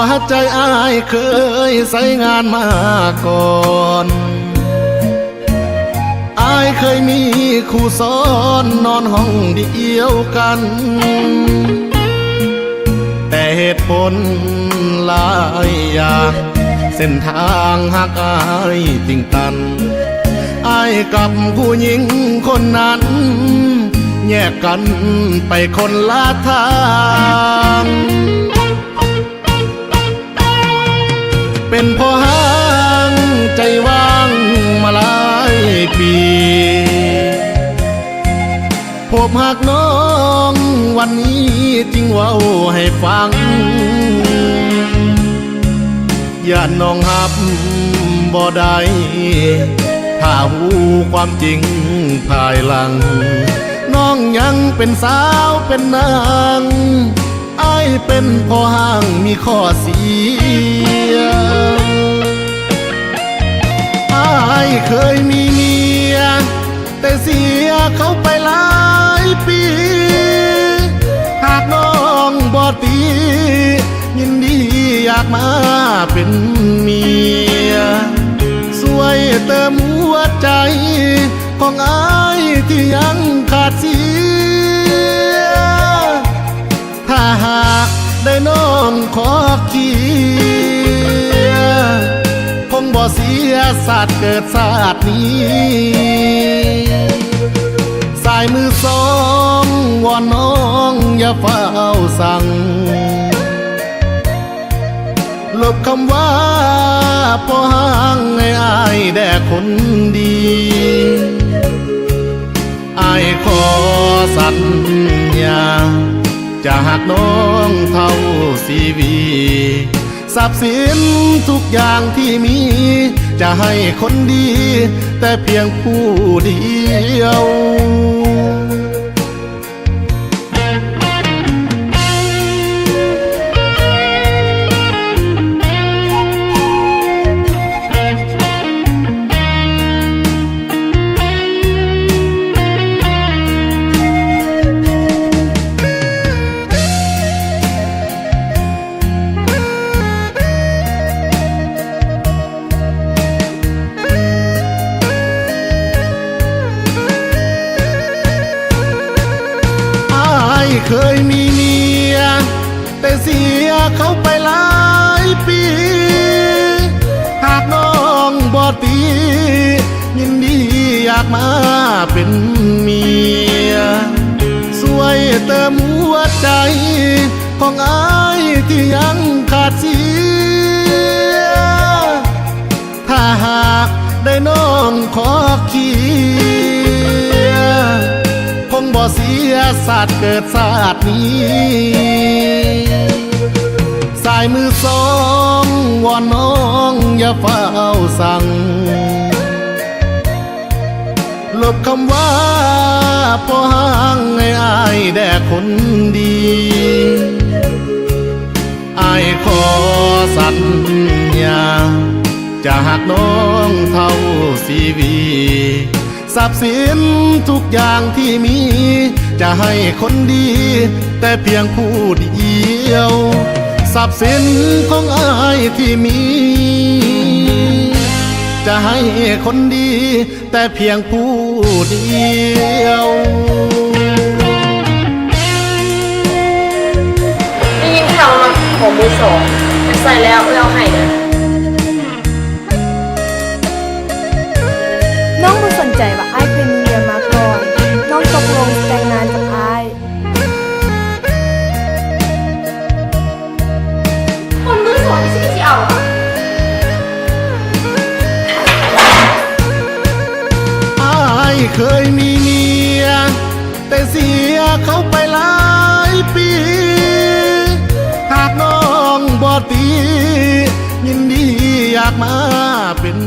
วใจอ้ายเคยใส่งานมาก่อนอ้ายเคยมีคู่ซ้อนนอนห้องเดียวกันแต่เหตุผลหลายอย่างเส้นทางหักอ้ายติ่งตันอ้ายกับผู้หญิงคนนั้นแยกกันไปคนละทางเป็นเพราะห่างใจว่างมาหลายปีพบหักน้องวันนี้จึงเว้าให้ฟังอย่าน้องหับบ่ได้ถ้าหูความจริงภายหลังน้องยังเป็นสาวเป็นนางอ้ายเป็นพ่อห้างมีข้อเสียอ้ายเคยมีเมียแต่เสียเขาไปหลายปีหากน้องบ่ตียินดีอยากมาเป็นเมียช่วยเติมหัวใจของอ้ายที่ยังขาดเสียถ้าหากได้น้องขอเคียคงบ่เสียศาสตร์เกิดศาสตร์นี้สายมือสองวอนน้องอย่าเฝ้าสั่งลบคำว่าพอห่างให้อ้ายแด่คนดีอ้ายขอสัญญาจะหักน้องเท่าชีวีทรัพย์สินทุกอย่างที่มีจะให้คนดีแต่เพียงผู้เดียวเคยมีเมียแต่เสียเขาไปหลายปีหากน้องบ่ตียินดีอยากมาเป็นเมียช่วยเติมหัวใจของอ้ายที่ยังขาดเสียถ้าหากได้น้องขอเคียคงบ่เสียศาสตร์เกิดศาสตร์นี้สายมือสองวอนน้องอย่าเฝ้าสั่งลบคำว่าพอห่างให้อ้ายแด่คนดีอ้ายขอสัญญาจะหักน้องเท่าชีวีทรัพย์สินทุกอย่างที่มีจะให้คนดีแต่เพียงผู้เดียวทรัพย์สินของอ้ายที่มีจะให้คนดีแต่เพียงผู้เดียวได้ยินข่าวมาของมือสองใส่แล้วเราให้นะน้องบ่สนใจว่าอ้ายเคยมีเมียมาก่อนน้องตกลงแต่งงานกับอ้ายคนมือสองที่ชื่อที่เอาอ้ายเคยมีเมียแต่เสียเขาไปหลายปีหากน้องบ่ตียินดีอยากมาเป็น